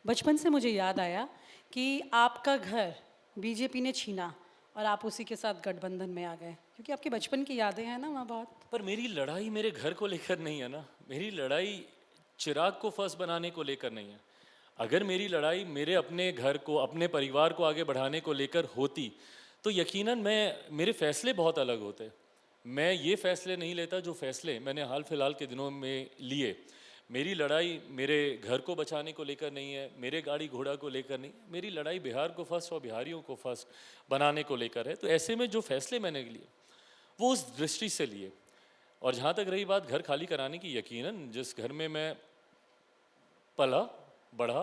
बचपन से मुझे याद आया कि आपका घर बीजेपी ने छीना और आप उसी के साथ गठबंधन में आ गए क्योंकि आपकी बचपन की यादें हैं ना वहाँ बहुत। पर मेरी लड़ाई मेरे घर को लेकर नहीं है ना। मेरी लड़ाई चिराग को फर्स्ट बनाने को लेकर नहीं है। अगर मेरी लड़ाई मेरे अपने घर को, अपने परिवार को आगे बढ़ाने को लेकर होती तो यकीनन मेरे फैसले बहुत अलग होते। मैं ये फैसले नहीं लेता जो फैसले मैंने हाल फिलहाल के दिनों में लिए। मेरी लड़ाई मेरे घर को बचाने को लेकर नहीं है, मेरे गाड़ी घोड़ा को लेकर नहीं। मेरी लड़ाई बिहार को फर्स्ट और बिहारियों को फर्स्ट बनाने को लेकर है। तो ऐसे में जो फैसले मैंने लिए वो उस दृष्टि से लिए। और जहाँ तक रही बात घर खाली कराने की, यकीनन जिस घर में मैं पला बढ़ा,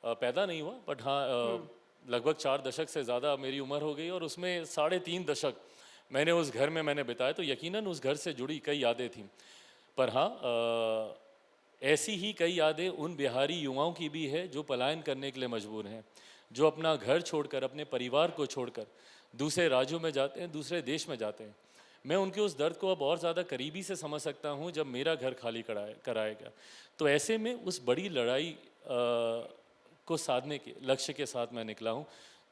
पैदा नहीं हुआ, बट हाँ लगभग 4 दशक से ज़्यादा मेरी उम्र हो गई और उसमें 3.5 दशक मैंने उस घर में मैंने बिताए, तो यकीनन उस घर से जुड़ी कई यादें थीं। पर हाँ ऐसी ही कई यादें उन बिहारी युवाओं की भी है जो पलायन करने के लिए मजबूर हैं, जो अपना घर छोड़कर, अपने परिवार को छोड़कर दूसरे राज्यों में जाते हैं, दूसरे देश में जाते हैं। मैं उनके उस दर्द को अब और ज़्यादा करीबी से समझ सकता हूँ जब मेरा घर खाली कराएगा। तो ऐसे में उस बड़ी लड़ाई को साधने के लक्ष्य के साथ मैं निकला हूँ।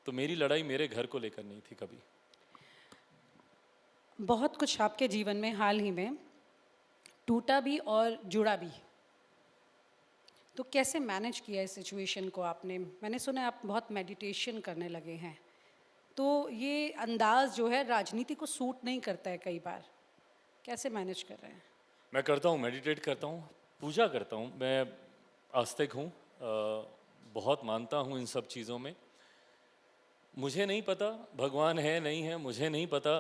तो मेरी लड़ाई मेरे घर को लेकर नहीं थी कभी। बहुत कुछ आपके जीवन में हाल ही में टूटा भी और जुड़ा भी, तो कैसे मैनेज किया इस सिचुएशन को आपने? मैंने सुना है आप बहुत मेडिटेशन करने लगे हैं, तो ये अंदाज जो है राजनीति को सूट नहीं करता है कई बार। कैसे मैनेज कर रहे हैं? मैं करता हूँ, मेडिटेट करता हूँ, पूजा करता हूँ। मैं आस्तिक हूँ, बहुत मानता हूँ इन सब चीज़ों में। मुझे नहीं पता भगवान है नहीं है, मुझे नहीं पता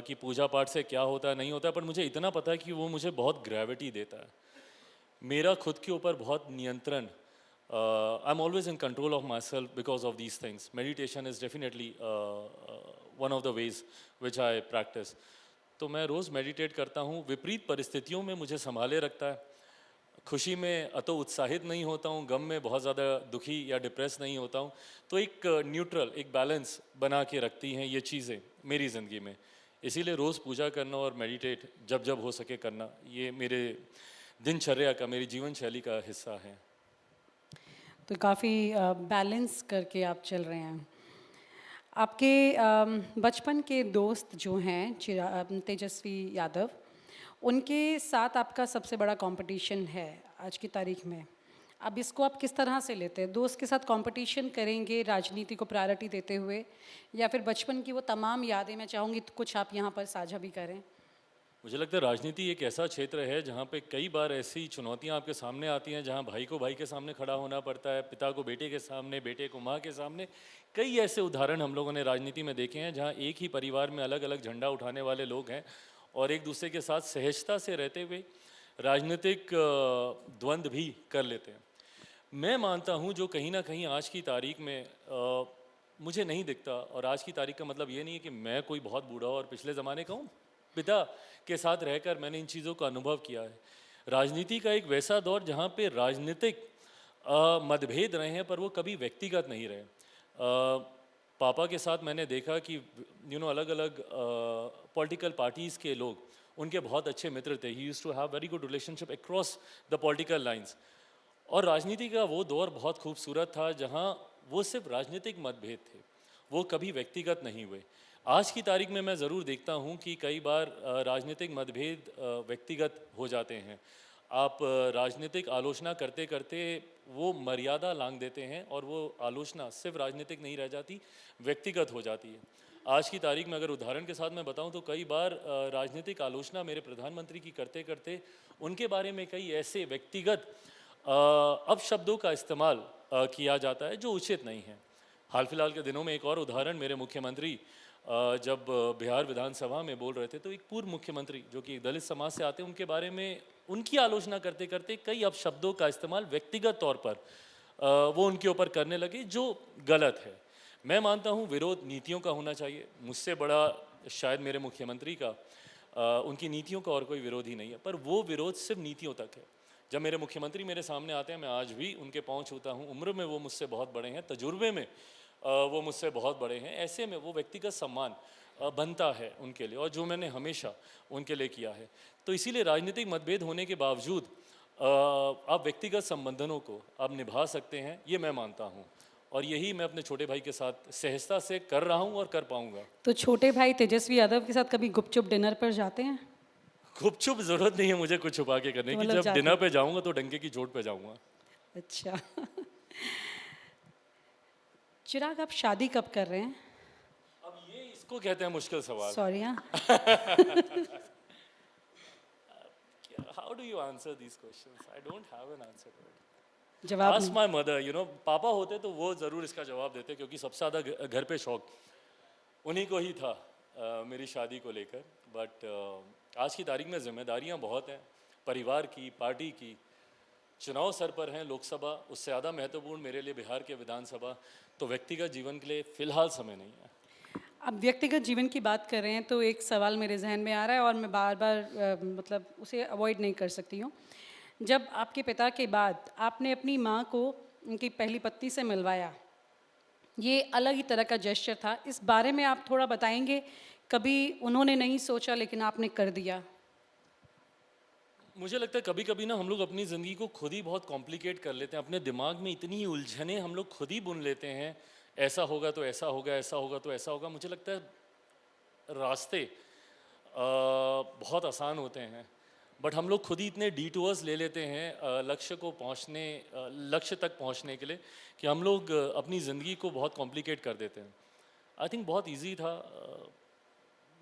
कि पूजा पाठ से क्या होता है नहीं होता है, पर मुझे इतना पता है कि वो मुझे बहुत ग्रेविटी देता है। मेरा खुद के ऊपर बहुत नियंत्रण, I am always in control of my self because of these things. Meditation is definitely one of the ways which I practice. तो मैं रोज़ मेडिटेट करता हूँ। विपरीत परिस्थितियों में मुझे संभाले रखता है। खुशी में अतो उत्साहित नहीं होता हूँ, गम में बहुत ज़्यादा दुखी या डिप्रेस नहीं होता हूँ। तो एक न्यूट्रल, एक बैलेंस बना के रखती हैं ये चीज़ें मेरी ज़िंदगी में। इसीलिए रोज़ पूजा करना और मेडिटेट जब जब हो सके करना, ये मेरे दिनचर्या का, मेरी जीवन शैली का हिस्सा है। तो काफ़ी बैलेंस करके आप चल रहे हैं। आपके बचपन के दोस्त जो हैं तेजस्वी यादव, उनके साथ आपका सबसे बड़ा कंपटीशन है आज की तारीख में। अब इसको आप किस तरह से लेते हैं? दोस्त के साथ कंपटीशन करेंगे राजनीति को प्रायोरिटी देते हुए, या फिर बचपन की वो तमाम यादें, मैं चाहूँगी तो कुछ आप यहाँ पर साझा भी करें। मुझे लगता है राजनीति एक ऐसा क्षेत्र है जहाँ पे कई बार ऐसी चुनौतियाँ आपके सामने आती हैं, जहाँ भाई को भाई के सामने खड़ा होना पड़ता है, पिता को बेटे के सामने, बेटे को माँ के सामने। कई ऐसे उदाहरण हम लोगों ने राजनीति में देखे हैं जहाँ एक ही परिवार में अलग अलग झंडा उठाने वाले लोग हैं और एक दूसरे के साथ सहजता से रहते हुए राजनीतिक द्वंद्व भी कर लेते हैं। मैं मानता हूँ जो कहीं ना कहीं आज की तारीख में मुझे नहीं दिखता, और आज की तारीख का मतलब ये नहीं है कि मैं कोई बहुत बूढ़ा और पिछले ज़माने का हूँ। पिता के साथ रहकर मैंने इन चीज़ों का अनुभव किया है। राजनीति का एक वैसा दौर जहाँ पे राजनीतिक मतभेद रहे हैं पर वो कभी व्यक्तिगत नहीं रहे। पापा के साथ मैंने देखा कि अलग अलग पॉलिटिकल पार्टीज़ के लोग उनके बहुत अच्छे मित्र थे। He used to have very good relationship across the political lines. और राजनीति का वो दौर बहुत खूबसूरत था जहाँ वो सिर्फ राजनीतिक मतभेद थे, वो कभी व्यक्तिगत नहीं हुए। आज की तारीख में मैं ज़रूर देखता हूँ कि कई बार राजनीतिक मतभेद व्यक्तिगत हो जाते हैं। आप राजनीतिक आलोचना करते करते वो मर्यादा लांघ देते हैं और वो आलोचना सिर्फ राजनीतिक नहीं रह जाती, व्यक्तिगत हो जाती है। आज की तारीख में अगर उदाहरण के साथ मैं बताऊं तो कई बार राजनीतिक आलोचना मेरे प्रधानमंत्री की करते करते उनके बारे में कई ऐसे व्यक्तिगत अपशब्दों का इस्तेमाल किया जाता है जो उचित नहीं है। हाल फिलहाल के दिनों में एक और उदाहरण, मेरे मुख्यमंत्री जब बिहार विधानसभा में बोल रहे थे तो एक पूर्व मुख्यमंत्री जो कि दलित समाज से आते हैं उनके बारे में उनकी आलोचना करते करते कई अपशब्दों का इस्तेमाल व्यक्तिगत तौर पर वो उनके ऊपर करने लगे, जो गलत है। मैं मानता हूँ विरोध नीतियों का होना चाहिए। मुझसे बड़ा शायद मेरे मुख्यमंत्री का उनकी नीतियों का और कोई विरोध ही नहीं है, पर वो विरोध सिर्फ नीतियों तक है। जब मेरे मुख्यमंत्री मेरे सामने आते हैं मैं आज भी उनके पाँव छूता हूँ। उम्र में वो मुझसे बहुत बड़े हैं, तजुर्बे में वो मुझसे बहुत बड़े हैं। ऐसे में वो व्यक्तिगत सम्मान बनता है उनके लिए, और जो मैंने हमेशा उनके लिए किया है। तो इसीलिए राजनीतिक मतभेद होने के बावजूद आप व्यक्तिगत संबंधों को आप निभा सकते हैं, ये मैं मानता हूँ, और यही मैं अपने छोटे भाई के साथ सहजता से कर रहा हूँ और कर पाऊँगा। तो छोटे भाई तेजस्वी यादव के साथ कभी गुपचुप डिनर पर जाते हैं? गुपचुप ज़रूरत नहीं है मुझे कुछ छुपा के करने तो की, मतलब जब जाते डिनर हैं। पे जाऊँगा तो डंके की चोट पे जाऊँगा। अच्छा। चिराग, आप शादी कब कर रहे हैं? अब ये इसको कहते हैं मुश्किल सवाल। सॉरी हाँ। How do you answer these questions? I don't have an answer to it. जवाब Ask नहीं। my mother, you know, पापा होते तो वो ज़रूर इसका जवाब देते, क्योंकि सबसे ज़्यादा घर पे शौक उन्हीं को ही था मेरी शादी को लेकर। बट आज की तारीख में जिम्मेदारियां बहुत हैं, परिवार की, पार्टी की, चुनाव सर पर हैं, लोकसभा, उससे ज़्यादा महत्वपूर्ण मेरे लिए बिहार के विधानसभा। तो व्यक्तिगत जीवन के लिए फ़िलहाल समय नहीं है। अब व्यक्तिगत जीवन की बात कर रहे हैं तो एक सवाल मेरे जहन में आ रहा है और मैं बार बार मतलब उसे अवॉइड नहीं कर सकती हूँ। जब आपके पिता के बाद आपने अपनी माँ को उनकी पहली पत्नी से मिलवाया, ये अलग ही तरह का जेस्चर था। इस बारे में आप थोड़ा बताएंगे? कभी उन्होंने नहीं सोचा लेकिन आपने कर दिया। मुझे लगता है कभी कभी ना हम लोग अपनी ज़िंदगी को खुद ही बहुत कॉम्प्लिकेट कर लेते हैं, अपने दिमाग में इतनी उलझनें हम लोग खुद ही बुन लेते हैं। ऐसा होगा तो ऐसा होगा, ऐसा होगा तो ऐसा होगा। मुझे लगता है रास्ते बहुत आसान होते हैं, बट हम लोग खुद ही इतने डिटूअर्स ले लेते हैं लक्ष्य तक पहुंचने के लिए, कि हम लोग अपनी ज़िंदगी को बहुत कॉम्प्लिकेट कर देते हैं। आई थिंक बहुत इजी था।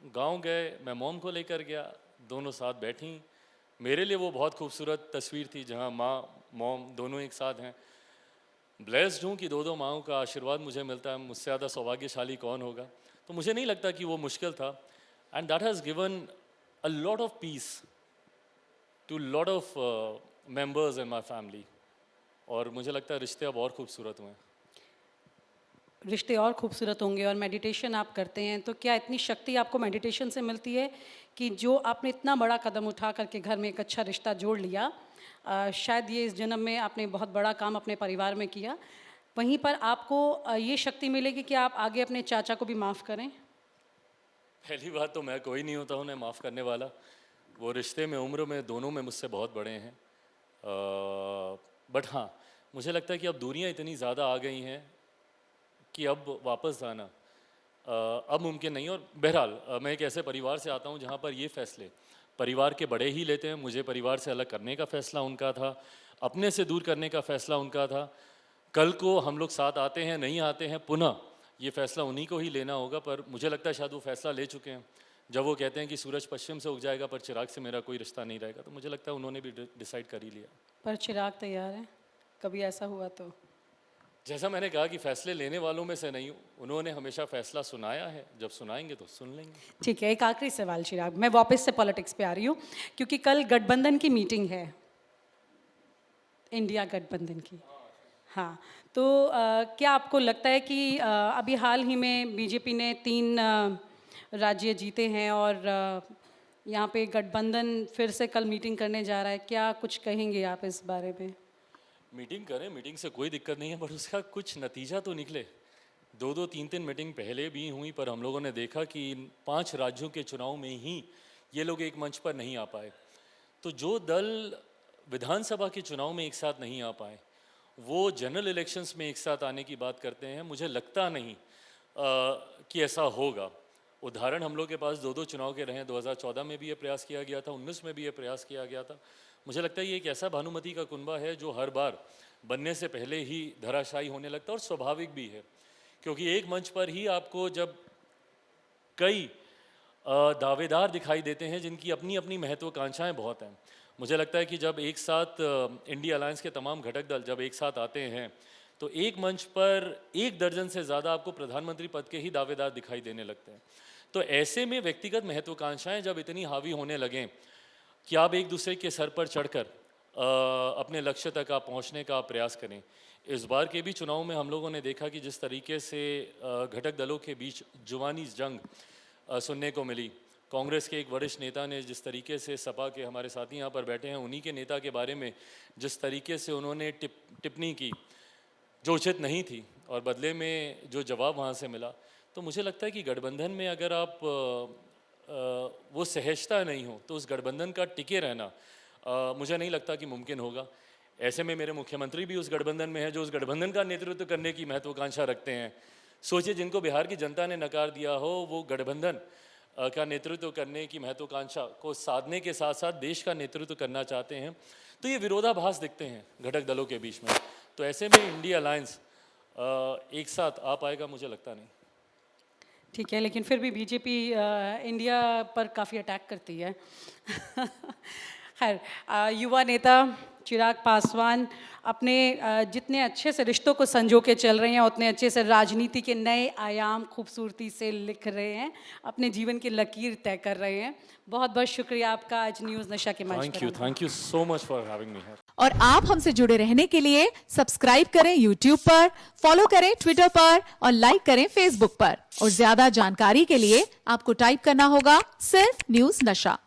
गांव गए, मैं मॉम को लेकर गया, दोनों साथ बैठी। मेरे लिए वो बहुत खूबसूरत तस्वीर थी जहाँ माँ मॉम दोनों एक साथ हैं। ब्लेस्ड हूँ कि दो दो माँओं का आशीर्वाद मुझे मिलता है, मुझसे ज़्यादा सौभाग्यशाली कौन होगा। तो मुझे नहीं लगता कि वो मुश्किल था, and that has given a lot of peace to lot of members in my family. और मुझे लगता है रिश्ते अब और खूबसूरत हुए हैं। रिश्ते और खूबसूरत होंगे। और मेडिटेशन आप करते हैं तो क्या इतनी शक्ति आपको मेडिटेशन से मिलती है कि जो आपने इतना बड़ा कदम उठा करके घर में एक अच्छा रिश्ता जोड़ लिया, शायद ये इस जन्म में आपने बहुत बड़ा काम अपने परिवार में किया, वहीं पर आपको ये शक्ति मिलेगी कि आप आगे अपने चाचा को भी माफ़ करें? पहली बात तो मैं कोई नहीं होता उन्हें माफ़ करने वाला। वो रिश्ते में, उम्र में, दोनों में मुझसे बहुत बड़े हैं। बट हाँ, मुझे लगता है कि अब दूरियां इतनी ज़्यादा आ गई हैं कि अब वापस जाना अब मुमकिन नहीं। और बहरहाल मैं एक ऐसे परिवार से आता हूँ जहाँ पर ये फैसले परिवार के बड़े ही लेते हैं। मुझे परिवार से अलग करने का फ़ैसला उनका था, अपने से दूर करने का फ़ैसला उनका था। कल को हम लोग साथ आते हैं नहीं आते हैं, पुनः ये फ़ैसला उन्हीं को ही लेना होगा। पर मुझे लगता है शायद वो फ़ैसला ले चुके हैं। जब वो कहते हैं कि सूरज पश्चिम से उग जाएगा पर चिराग से मेरा कोई रिश्ता नहीं रहेगा, तो मुझे लगता है उन्होंने भी डिसाइड कर ही लिया। पर चिराग तैयार है कभी ऐसा हुआ तो? जैसा मैंने कहा कि फ़ैसले लेने वालों में से नहीं हूँ, उन्होंने हमेशा फ़ैसला सुनाया है, जब सुनाएंगे तो सुन लेंगे। ठीक है, एक आखिरी सवाल चिराग, मैं वापस से पॉलिटिक्स पे आ रही हूँ क्योंकि कल गठबंधन की मीटिंग है, इंडिया गठबंधन की। हाँ, तो क्या आपको लगता है कि अभी हाल ही में बीजेपी ने 3 राज्य जीते हैं और यहाँ पे गठबंधन फिर से कल मीटिंग करने जा रहा है, क्या कुछ कहेंगे आप इस बारे में? मीटिंग करें, मीटिंग से कोई दिक्कत नहीं है, पर उसका कुछ नतीजा तो निकले। दो दो तीन तीन मीटिंग पहले भी हुई, पर हम लोगों ने देखा कि इन 5 राज्यों के चुनाव में ही ये लोग एक मंच पर नहीं आ पाए। तो जो दल विधानसभा के चुनाव में एक साथ नहीं आ पाए, वो जनरल इलेक्शंस में एक साथ आने की बात करते हैं। मुझे लगता नहीं कि ऐसा होगा। उदाहरण हम लोग के पास दो दो चुनाव के रहे हैं। 2014 में भी ये प्रयास किया गया था, 19 में भी ये प्रयास किया गया था। मुझे लगता है ये एक ऐसा भानुमति का कुनबा है जो हर बार बनने से पहले ही धराशायी होने लगता है, और स्वाभाविक भी है, क्योंकि एक मंच पर ही आपको जब कई दावेदार दिखाई देते हैं जिनकी अपनी अपनी महत्वाकांक्षाएं बहुत हैं। मुझे लगता है कि जब एक साथ इंडिया अलायंस के तमाम घटक दल जब एक साथ आते हैं, तो एक मंच पर 1 दर्जन से ज़्यादा आपको प्रधानमंत्री पद के ही दावेदार दिखाई देने लगते हैं। तो ऐसे में व्यक्तिगत महत्वाकांक्षाएं जब इतनी हावी होने लगें कि आप एक दूसरे के सर पर चढ़कर अपने लक्ष्य तक आप पहुंचने का प्रयास करें। इस बार के भी चुनाव में हम लोगों ने देखा कि जिस तरीके से घटक दलों के बीच जुबानी जंग सुनने को मिली। कांग्रेस के एक वरिष्ठ नेता ने जिस तरीके से, सपा के हमारे साथी यहाँ पर बैठे हैं, उन्हीं के नेता के बारे में जिस तरीके से उन्होंने टिप्पणी की जो उचित नहीं थी, और बदले में जो जवाब वहाँ से मिला, तो मुझे लगता है कि गठबंधन में अगर आप वो सहजता नहीं हो तो उस गठबंधन का टिके रहना मुझे नहीं लगता कि मुमकिन होगा। ऐसे में मेरे मुख्यमंत्री भी उस गठबंधन में है जो उस गठबंधन का नेतृत्व करने की महत्वाकांक्षा रखते हैं। सोचिए, जिनको बिहार की जनता ने नकार दिया हो, वो गठबंधन का नेतृत्व करने की महत्वाकांक्षा को साधने के साथ साथ देश का नेतृत्व करना चाहते हैं। तो ये विरोधाभास दिखते हैं घटक दलों के बीच में। तो ऐसे में इंडिया अलायंस एक साथ आ पाएगा, मुझे लगता नहीं। ठीक है, लेकिन फिर भी बीजेपी इंडिया पर काफ़ी अटैक करती है। खैर, युवा नेता चिराग पासवान अपने जितने अच्छे से रिश्तों को संजो के चल रहे हैं, उतने अच्छे से राजनीति के नए आयाम खूबसूरती से लिख रहे हैं, अपने जीवन की लकीर तय कर रहे हैं। बहुत बहुत शुक्रिया आपका आज न्यूज़ नशा के मंच पर। Thank you so much for having me here. और आप हमसे जुड़े रहने के लिए सब्सक्राइब करें YouTube पर, फॉलो करें Twitter पर और लाइक करें Facebook पर। और ज्यादा जानकारी के लिए आपको टाइप करना होगा सिर्फ न्यूज़ नशा।